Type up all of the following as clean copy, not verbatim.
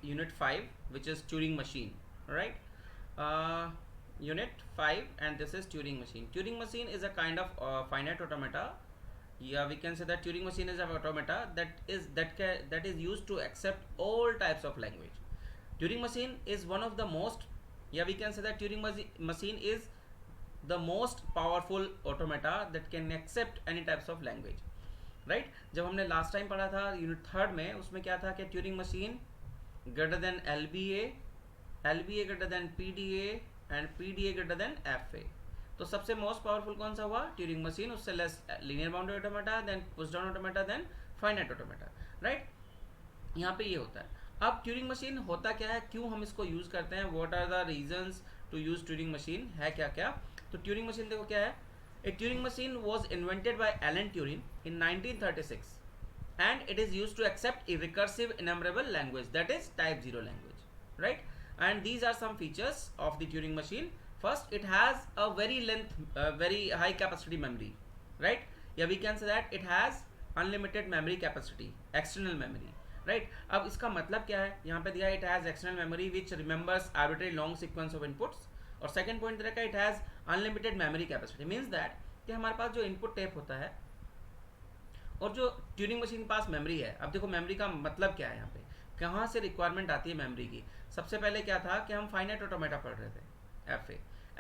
unit 5, which is Turing machine, right? Unit 5, and this is Turing machine. Turing machine is a kind of finite automata. Yeah, we can say that Turing machine is an automata that is used to accept all types of language. Turing machine is one of the most, yeah, we can say that Turing machine is the most powerful automata that can accept any types of language, right जब हमने last time पढ़ा था unit third में, उसमें क्या था कि Turing machine greater than L B A greater than P D and P D A greater than F A. तो सबसे मोस्ट पावरफुल कौन सा हुआ? ट्यूरिंग मशीन, उससे less linear boundary automata, then push down automata, then finite automata, right. यहाँ पे ये होता है। अब ट्यूरिंग मशीन होता क्या है, क्यों हम इसको यूज़ करते हैं, what are the reasons to use Turing machine, है क्या क्या। तो ट्यूरिंग मशीन देखो क्या है। A Turing machine was invented by Alan Turing in 1936 and it is used to accept a recursive enumerable language, that is type 0 language, right? And these are some features of the Turing machine. First, it has a very high capacity memory, right? Yeah, we can say that it has unlimited memory capacity, external memory, right? अब इसका मतलब क्या है, यहाँ पे दिया it has external memory which remembers arbitrary long sequence of inputs, और second point दे रखा है it has unlimited memory capacity. Means that कि हमारे पास जो इनपुट टेप होता है और जो ट्यूरिंग मशीन के पास मेमोरी है। अब देखो मेमोरी का मतलब क्या है, यहाँ पे कहाँ से रिक्वायरमेंट आती है मेमोरी की। सबसे पहले क्या था कि हम फाइनाइट ऑटोमेटा पढ़ रहे थे,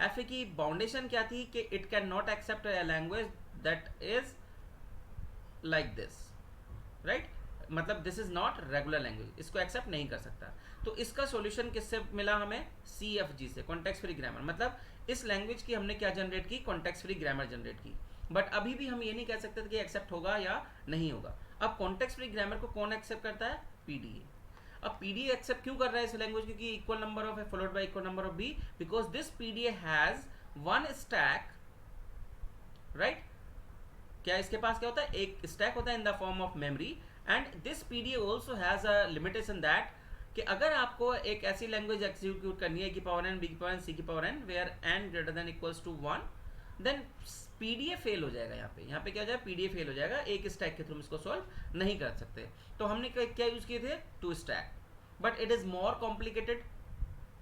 एफ ए की बाउंडेशन क्या थी कि it can not accept a language that is like this, right. मतलब this is not regular language, इसको एक्सेप्ट नहीं कर सकता। तो इसका सॉल्यूशन किससे मिला हमें? CFG से, कॉन्टेक्स्ट फ्री ग्रामर। मतलब इस लैंग्वेज की हमने क्या जनरेट की? कॉन्टेक्स्ट फ्री ग्रामर जनरेट की। बट अभी भी हम ये नहीं कह सकते कि एक्सेप्ट होगा या नहीं होगा। अब कॉन्टेक्स्ट फ्री ग्रामर को कौन एक्सेप्ट करता है? PDA। अब PDA एक्सेप्ट क्यों कर रहा है इस लैंग्वेज? क्योंकि equal number of A followed by equal number of B, because this PDA has one stack, right. क्या इसके पास क्या होता है? एक स्टैक होता है in the form of memory, and this PDA also has a limitation that कि अगर आपको एक ऐसी लैंग्वेज एग्जीक्यूट करनी है की पावर एन, बी की पावर एन, सी की power N, where N greater than equals to 1, then PDA fail हो जाएगा। यहाँ पे क्या हो जाएगा? PDA फेल हो जाएगा। एक स्टैक के थ्रू इसको सॉल्व नहीं कर सकते। तो हमने क्या यूज़ किए थे? 2 stack, but it is more complicated.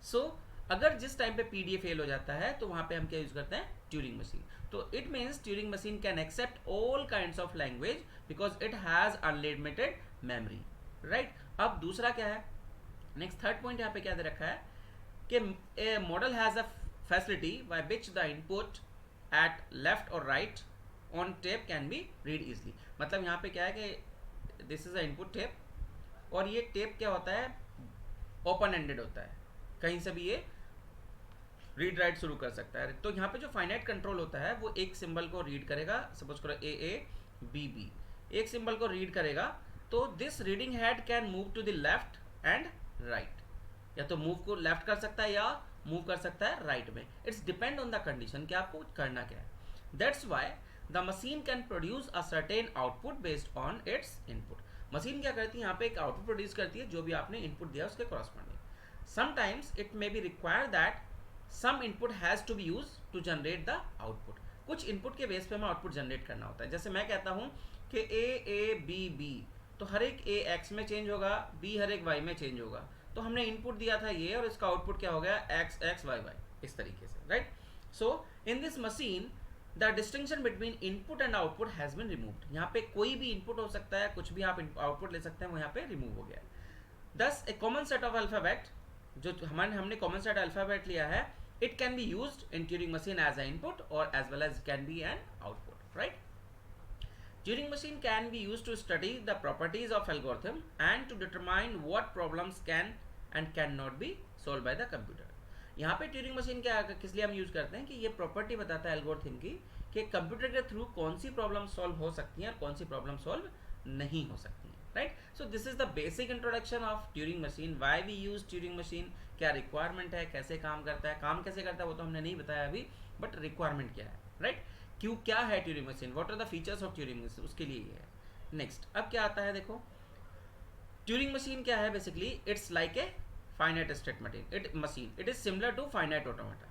So अगर जिस टाइम पे PDA फेल हो जाता है तो वहाँ पे हम क्या यूज़ करते हैं? Turing machine. तो it means Turing machine can accept all kinds of language because it has unlimited memory, right. अब दूसरा क्या है, नेक्स्ट थर्ड पॉइंट यहाँ पे क्या दे रखा है कि a model has a facility by which the input at left और right on tape can be read easily. मतलब यहाँ पे क्या है कि this is a input tape, और ये टेप क्या होता है? ओपन एंडेड होता है, कहीं से भी ये रीड राइट शुरू कर सकता है। तो यहाँ पे जो फाइनाइट कंट्रोल होता है वो एक सिंबल को रीड करेगा, सपोज करो ए बी बी, एक सिंबल को रीड करेगा। तो this reading head can move to the left and right, या तो मूव को लेफ्ट कर सकता है या मूव कर सकता है राइट में। It's depend on the condition कि आपको करना क्या है। That's why the machine can produce a certain output based on it's input. Machine क्या करती है? यहाँ पे एक आउटपुट प्रोड्यूस करती है जो भी आपने इनपुट दिया उसके corresponding. Sometimes it may be require that some input has to be use to generate the output. कुछ इनपुट के बेस पे हमें आउटपुट जनरेट करना होता है। जैसे मैं कहता हूँ कि ए बी बी, तो हर एक ए एक्स में चेंज होगा, बी हर एक वाई में चेंज होगा। तो हमने इनपुट दिया था ये, और इसका आउटपुट क्या हो गया? एक्स एक्स वाई वाई, इस तरीके से, right. So in this machine the distinction between input and output has been removed. यहाँ पे कोई भी इनपुट हो सकता है, कुछ भी आप आउटपुट ले सकते हैं, वो यहाँ पे रिमूव हो गया है। दस ए कॉमन सेट ऑफ अल्फाबेट, जो हमने कॉमन सेट अल्फाबेट लिया है, it can be used in Turing machine as an input or as well as can be an output, right? Turing machine can be used to study the properties of algorithm and to determine what problems can and cannot be solved by the computer. यहाँ पे Turing machine क्या किस लिए हम use करते हैं कि ये प्रॉपर्टी बताता है एल्गोरिथम की कि कंप्यूटर के थ्रू कौन सी प्रॉब्लम सॉल्व हो सकती हैं और कौन सी प्रॉब्लम सॉल्व नहीं हो सकती हैं, right. So this is the basic introduction of Turing machine, why we use Turing machine, क्या रिक्वायरमेंट है, कैसे काम करता है, काम कैसे करता है वो तो हमने नहीं बताया अभी, बट रिक्वायरमेंट क्या है, राइट। क्यों क्या है Turing machine, what are the features of Turing machine, उसके लिए ये है। नेक्स्ट अब क्या आता है, देखो ट्यूरिंग मशीन क्या है basically, it's like a finite state machine, it is similar to finite automata.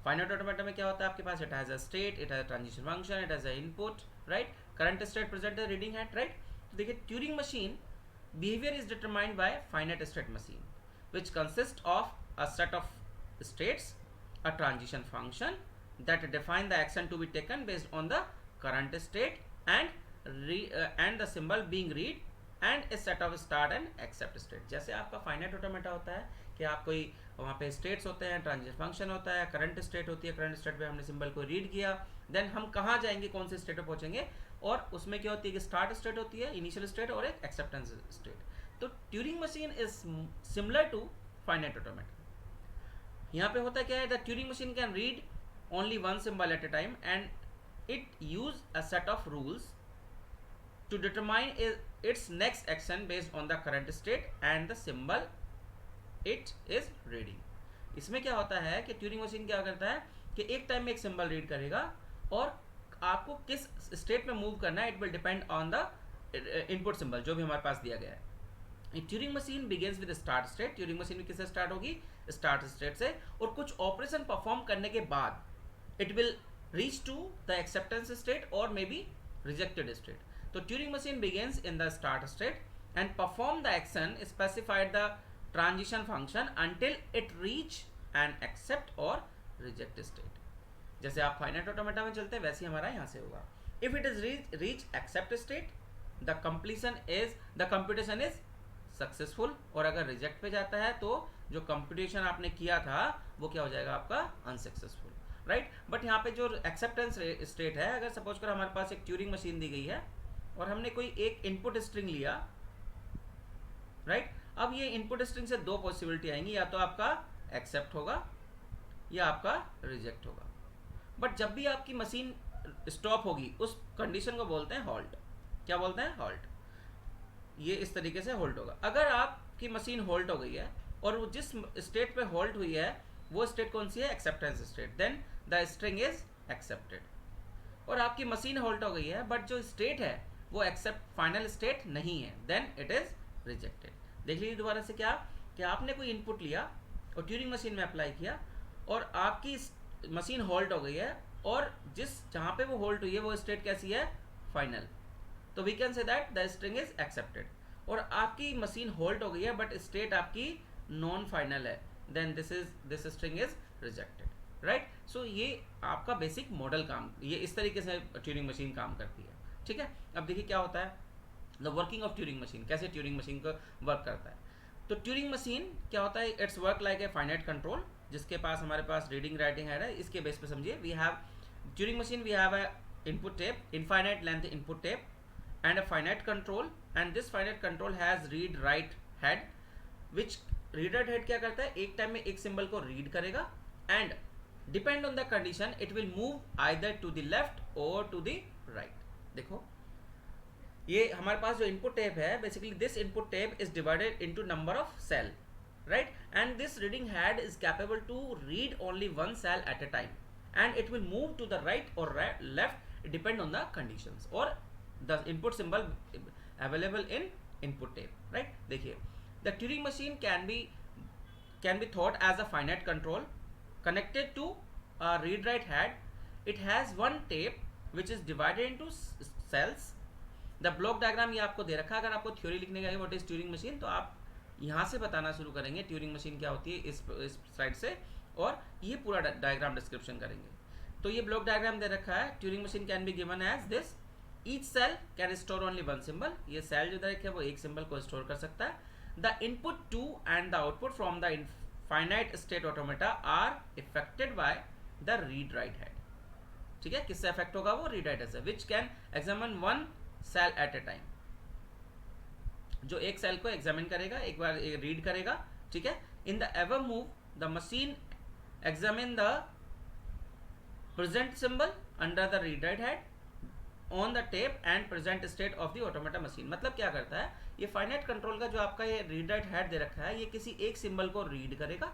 Finite automata में क्या होता है आपके पास? It has a state, it has a transition function, it has a input, right, current state present reading है, right. तो देखिए Turing machine behaviour is determined by finite state machine. which consists of a set of states, a transition function that define the action to be taken based on the current state, and the symbol being read, and a set of start and accept state. जैसे आपका finite automata होता है कि आप कोई वहाँ पे states होते हैं, ट्रांजिशन फंक्शन होता है, करंट स्टेट होती है, करंट स्टेट पे हमने सिंबल को रीड किया, देन हम कहाँ जाएंगे, कौन से स्टेट पे पहुँचेंगे, और उसमें क्या होती है कि स्टार्ट स्टेट होती है, इनिशियल स्टेट और एक एक्सेप्टेंस स्टेट. तो Turing machine is similar to finite automata. यहाँ पे होता क्या है, the Turing machine can read only one symbol at a time and it use a set of rules to determine its next action based on the current state and the symbol it is reading. इसमें क्या होता है कि Turing machine क्या करता है कि एक टाइम में एक सिंबल रीड करेगा और आपको किस स्टेट में मूव करना है, it will depend on the input symbol जो भी हमारे पास दिया गया है. Turing machine begins with start state. Turing machine में किससे स्टार्ट होगी, स्टार्ट स्टेट से, और कुछ ऑपरेशन परफॉर्म करने के बाद it will reach to the acceptance state और may be rejected state. So Turing machine begins in the start state and perform the action specified the transition function until it reach an accept or reject state. जैसे आप finite automata में चलते हैं वैसे ही हमारा यहाँ से होगा. If it is reach accept state, the computation is successful. और अगर रिजेक्ट पे जाता है तो जो कंप्यूटेशन आपने किया था वो क्या हो जाएगा आपका अनसक्सेसफुल, राइट. बट यहाँ पे जो एक्सेप्टेंस स्टेट है, अगर सपोज कर हमारे पास एक ट्यूरिंग मशीन दी गई है और हमने कोई एक इनपुट स्ट्रिंग लिया, राइट. अब ये इनपुट स्ट्रिंग से दो पॉसिबिलिटी आएंगी, या तो आपका एक्सेप्ट होगा या आपका रिजेक्ट होगा. बट जब भी आपकी मशीन स्टॉप होगी उस कंडीशन को बोलते हैं हॉल्ट. क्या बोलते हैं, हॉल्ट. ये इस तरीके से होल्ड होगा. अगर आपकी मशीन होल्ड हो गई है और वो जिस स्टेट पे होल्ड हुई है वो स्टेट कौन सी है, acceptance state, then the string is accepted. और आपकी मशीन होल्ड हो गई है बट जो स्टेट है वो एक्सेप्ट फाइनल स्टेट नहीं है, देन इट इज रिजेक्टेड. देख लीजिए दोबारा से क्या कि आपने कोई इनपुट लिया और ट्यूरिंग मशीन में अप्लाई किया और आपकी मशीन होल्ड हो गई है और जहाँ पे वो होल्ड हुई है वो स्टेट कैसी है, फाइनल. तो we can say that the string is accepted. और आपकी मशीन होल्ड हो गई है बट स्टेट आपकी नॉन फाइनल है, then this string is rejected, right. So ये आपका बेसिक मॉडल काम, ये इस तरीके से ट्यूरिंग मशीन काम करती है, ठीक है. अब देखिए क्या होता है the working of Turing machine, कैसे ट्यूरिंग मशीन को वर्क करता है. तो ट्यूरिंग मशीन क्या होता है, it's work like a finite control, जिसके पास हमारे पास रीडिंग राइटिंग है. इसके बेस पे समझिए, we have Turing machine, we have a input tape, infinite length input tape and a finite control, and this finite control has read write head, which read write head क्या करता है, एक time में एक symbol को read करेगा and depend on the condition it will move either to the left or to the right. देखो ये हमारे पास जो इनपुट टेप है, basically this input tape is divided into number of cell, right. And this reading head is capable to read only one cell at a time and it will move to the right or left depend on the conditions or the input symbol available in input tape, right. देखिए the Turing machine can be thought as a finite control connected to a read write head. It has one tape which is divided into cells. the block diagram ये आपको दे रखा है. अगर आपको theory लिखने का है what is Turing machine, तो आप यहाँ से बताना शुरू करेंगे ट्यूरिंग मशीन क्या होती है इस स्लाइड से, और ये पूरा डायग्राम डिस्क्रिप्शन करेंगे. तो ये ब्लॉक डायग्राम दे रखा है. Turing machine can be given as this, each cell can store only one symbol. ये सेल जो रखे वो एक सिंबल को स्टोर कर सकता है. The input to and the output from the finite state automata are effected by the read write head. ठीक है, किससे इफेक्ट होगा वो, रीड राइट से, which can examine one cell at a time. जो एक सेल को एग्जामिन करेगा, एक बार रीड करेगा. ठीक है, in the ever move the machine examine the present symbol under the read write head on the tape and present state of the automata machine. मतलब क्या करता है, ये फाइनाइट कंट्रोल का जो आपका ये रीड राइट हेड दे रखा है, ये किसी एक सिंबल को रीड करेगा,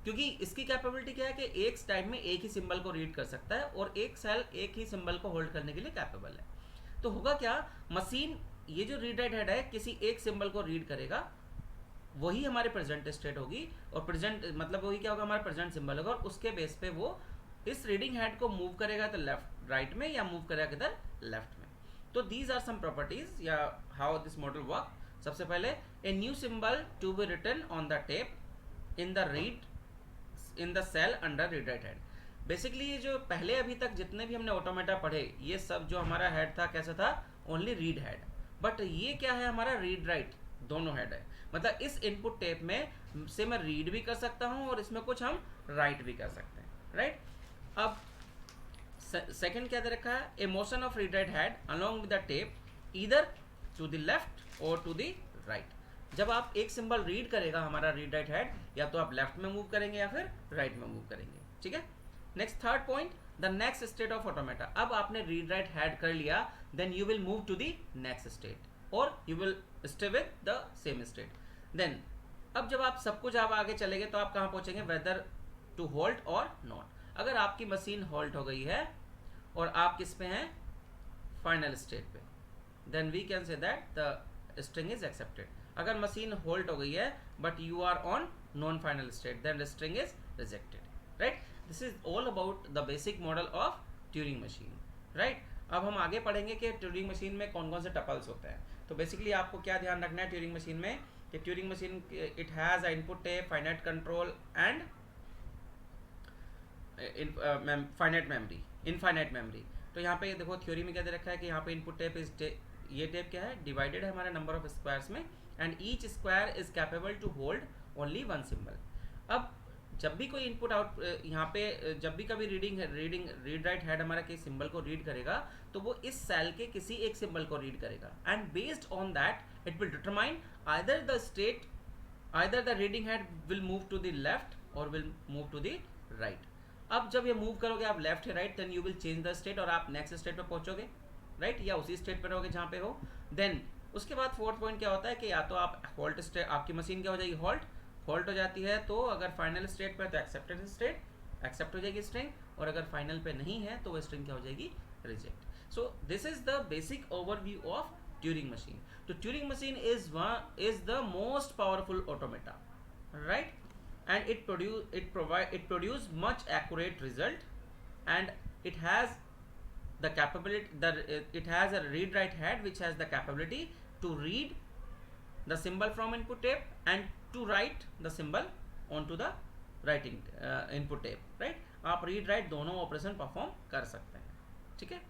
क्योंकि इसकी कैपेबिलिटी क्या है कि एक टाइम में एक ही सिंबल को रीड कर सकता है और एक सेल एक ही सिंबल को होल्ड करने के लिए कैपेबल है. तो होगा क्या, मशीन ये जो रीड राइट हेड है किसी एक सिंबल को रीड करेगा, वही हमारे प्रेजेंट स्टेट होगी, और प्रेजेंट मतलब वही क्या होगा, हमारा प्रेजेंट सिंबल होगा, और उसके बेस पे वो इस रीडिंग हेड को मूव करेगा तो लेफ्ट राइट में, या मूव करेगा किधर, लेफ्ट में. तो दीज आर सम प्रॉपर्टीज या हाउ दिस मॉडल वर्क. सबसे पहले a new symbol to be written on the tape in the read in the cell under read write head. Basically ये जो पहले अभी तक जितने भी हमने ऑटोमेटा पढ़े, ये सब जो हमारा हेड था कैसा था, ओनली रीड हेड। बट ये क्या है, हमारा रीड राइट दोनों हेड है। मतलब इस इनपुट टेप में से मैं रीड भी कर सकता हूँ और इसमें कुछ हम राइट भी कर सकते हैं, राइट। अब सेकंड क्या दे रखा है, a motion of read write head along with the tape either to the left और टू द राइट। जब आप एक सिंबल रीड करेगा हमारा रीड राइट हेड, या तो आप लेफ्ट में मूव करेंगे या फिर राइट में मूव करेंगे, ठीक है। Next third point, the next state of automata. अब आपने रीड राइट हेड कर लिया, then you will move to the next state और you will stay with the same state. Then अब जब आप सब कुछ आप आगे चलेंगे तो आप कहाँ पहुंचेंगे, वेदर टू होल्ड और नॉट। अगर आपकी मशीन होल्ड हो गई है और आप किस पे हैं, फाइनल स्टेट पे, then we can say that the string is accepted. अगर मशीन होल्ड हो गई है but you are on non final state, then the string is rejected, right. This is all about the basic model of Turing machine, right. अब हम आगे पढ़ेंगे कि Turing machine में कौन कौन से टपल्स होते हैं। तो बेसिकली आपको क्या ध्यान रखना है ट्यूरिंग मशीन में, कि Turing machine it has a input tape, finite control and finite memory, infinite memory. तो यहाँ पे देखो थ्योरी में क्या दे रखा है कि यहाँ पे इनपुट टेप इज ये टेप क्या है, डिवाइडेड है हमारे नंबर ऑफ स्क्वायर्स में, and each square is capable to hold only one symbol. अब जब भी कोई इनपुट आउट यहाँ पे जब भी कभी रीड राइट हेड हमारा किसी सिंबल को रीड करेगा, तो वो इस सेल के किसी एक सिंबल को रीड करेगा, and based on that it will determine either the state, either the reading head will move to the left और will move to the right. अब जब ये मूव करोगे आप लेफ्ट या right, then you will change the state और आप next state पे पहुंचोगे, राइट, या उसी स्टेट पे रहोगे जहाँ पे हो। देन उसके बाद फोर्थ पॉइंट क्या होता है कि या तो आप होल्ट स्टेट, आपकी मशीन क्या हो जाएगी, होल्ट हो जाती है, तो अगर फाइनल स्टेट पे तो एक्सेप्टेड स्टेट, एक्सेप्ट हो जाएगी स्ट्रिंग, और अगर फाइनल पे नहीं है तो वो स्ट्रिंग क्या हो जाएगी, reject. So this is the basic overview of Turing machine. तो Turing machine is the most powerful automata, right, and it produce much accurate result, and it has the capability, it has a read write head which has the capability to read the symbol from input tape and to write the symbol onto the writing input tape, right। आप read write दोनों operation perform कर सकते हैं, ठीक है।